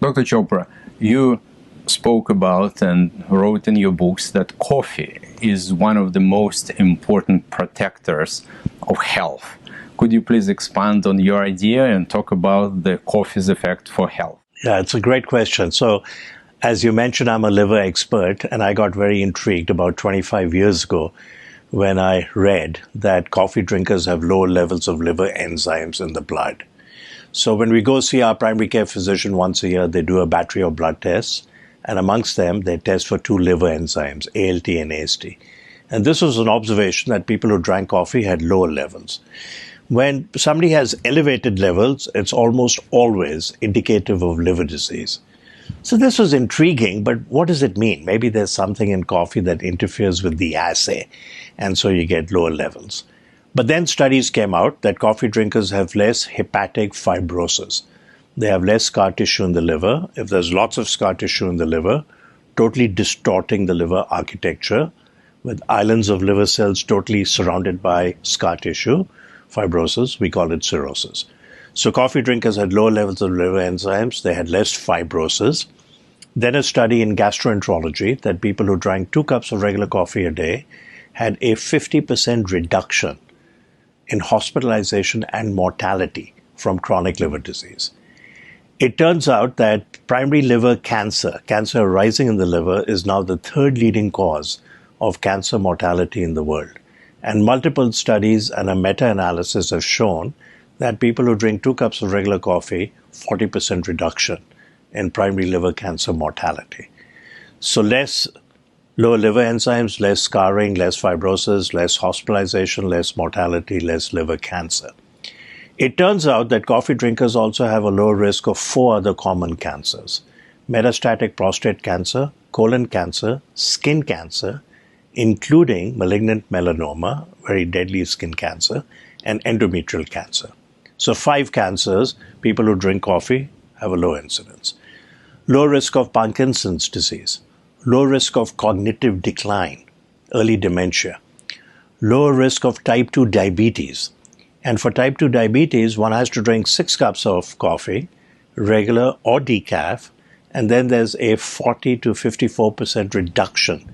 Dr. Chopra, you spoke about and wrote in your books that coffee is one of the most important protectors of health. Could you please expand on your idea and talk about the coffee's effect for health? Yeah, it's a great question. So, as you mentioned, I'm a liver expert, and I got very intrigued about 25 years ago when I read that coffee drinkers have lower levels of liver enzymes in the blood. So when we go see our primary care physician once a year, they do a battery of blood tests, and amongst them, they test for two liver enzymes, ALT and AST. And this was an observation that people who drank coffee had lower levels. When somebody has elevated levels, it's almost always indicative of liver disease. So this was intriguing, but what does it mean? Maybe there's something in coffee that interferes with the assay, and so you get lower levels. But then studies came out that coffee drinkers have less hepatic fibrosis. They have less scar tissue in the liver. If there's lots of scar tissue in the liver, totally distorting the liver architecture, with islands of liver cells totally surrounded by scar tissue, fibrosis, we call it cirrhosis. So coffee drinkers had lower levels of liver enzymes, they had less fibrosis. Then a study in gastroenterology that people who drank 2 cups of regular coffee a day had a 50% reduction in hospitalization and mortality from chronic liver disease. It turns out that primary liver cancer arising in the liver, is now the 3rd leading cause of cancer mortality in the world. And multiple studies and a meta-analysis have shown that people who drink 2 cups of regular coffee, 40% reduction in primary liver cancer mortality. So lower liver enzymes, less scarring, less fibrosis, less hospitalization, less mortality, less liver cancer. It turns out that coffee drinkers also have a lower risk of 4 other common cancers: metastatic prostate cancer, colon cancer, skin cancer, including malignant melanoma, very deadly skin cancer, and endometrial cancer. So 5 cancers, people who drink coffee have a low incidence. Low risk of Parkinson's disease, low risk of cognitive decline, early dementia, lower risk of type 2 diabetes. And for type 2 diabetes, one has to drink 6 cups of coffee, regular or decaf, and then there's a 40 to 54% reduction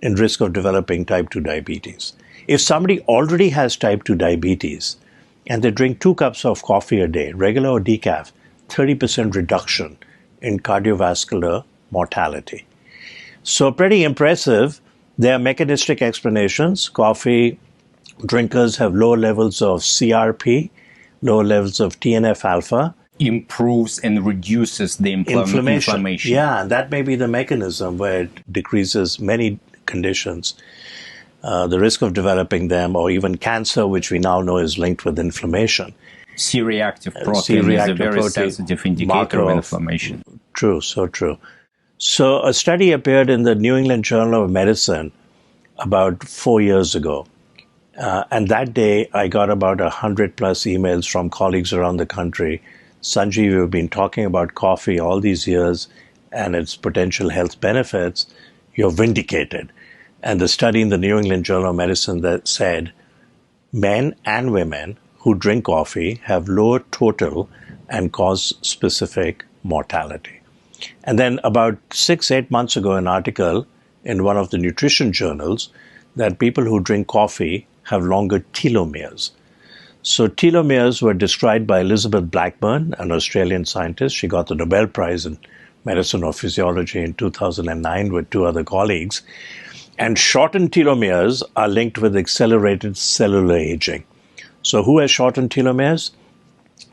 in risk of developing type 2 diabetes. If somebody already has type 2 diabetes and they drink 2 cups of coffee a day, regular or decaf, 30% reduction in cardiovascular mortality. So pretty impressive. There are mechanistic explanations. Coffee drinkers have lower levels of CRP, lower levels of TNF-alpha. Improves and reduces the inflammation. Yeah, and that may be the mechanism where it decreases many conditions, the risk of developing them, or even cancer, which we now know is linked with inflammation. C-reactive protein is a very sensitive indicator of inflammation. True, so true. So a study appeared in the New England Journal of Medicine about 4 years ago. And that day, I got about 100 plus emails from colleagues around the country. Sanjeev, you've been talking about coffee all these years and its potential health benefits. You're vindicated. And the study in the New England Journal of Medicine that said men and women who drink coffee have lower total and cause-specific mortality. And then about 6-8 months ago, an article in one of the nutrition journals that people who drink coffee have longer telomeres. So telomeres were described by Elizabeth Blackburn, an Australian scientist. She got the Nobel Prize in Medicine or Physiology in 2009 with 2 other colleagues. And shortened telomeres are linked with accelerated cellular aging. So who has shortened telomeres?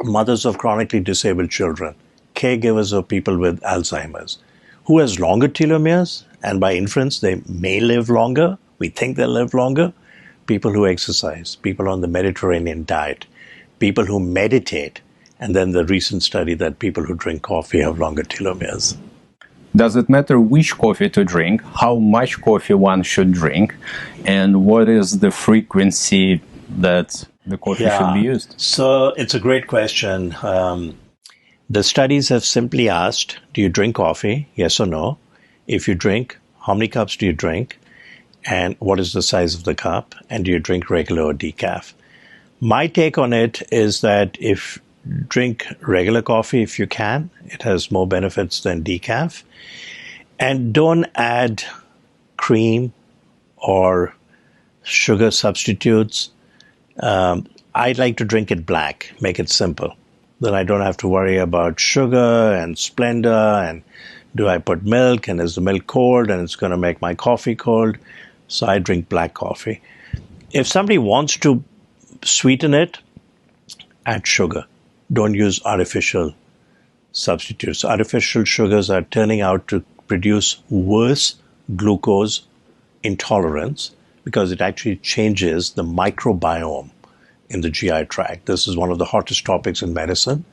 Mothers of chronically disabled children, caregivers of people with Alzheimer's. Who has longer telomeres? And by inference, they may live longer. We think they'll live longer. People who exercise, people on the Mediterranean diet, people who meditate, and then the recent study that people who drink coffee have longer telomeres. Does it matter which coffee to drink, how much coffee one should drink, and what is the frequency that the coffee should be used? So it's a great question. The studies have simply asked, do you drink coffee? Yes or no? If you drink, how many cups do you drink? And what is the size of the cup? And do you drink regular or decaf? My take on it is that if drink regular coffee if you can. It has more benefits than decaf. And don't add cream or sugar substitutes. I like to drink it black, make it simple. Then I don't have to worry about sugar and Splenda and do I put milk and is the milk cold and it's going to make my coffee cold. So I drink black coffee. If somebody wants to sweeten it, add sugar. Don't use artificial substitutes. Artificial sugars are turning out to produce worse glucose intolerance because it actually changes the microbiome in the GI tract. This is one of the hottest topics in medicine.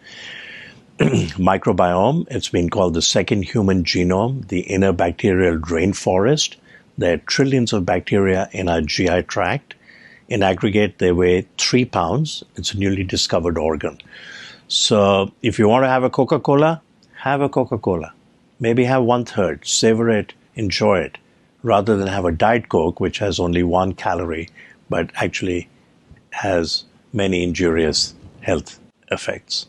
Microbiome, it's been called the second human genome, the inner bacterial rainforest. There are trillions of bacteria in our GI tract. In aggregate, they weigh 3 pounds. It's a newly discovered organ. So if you want to have a Coca-Cola, have a Coca-Cola. Maybe have 1/3, savor it, enjoy it, rather than have a Diet Coke, which has only 1 calorie, but actually has many injurious health effects.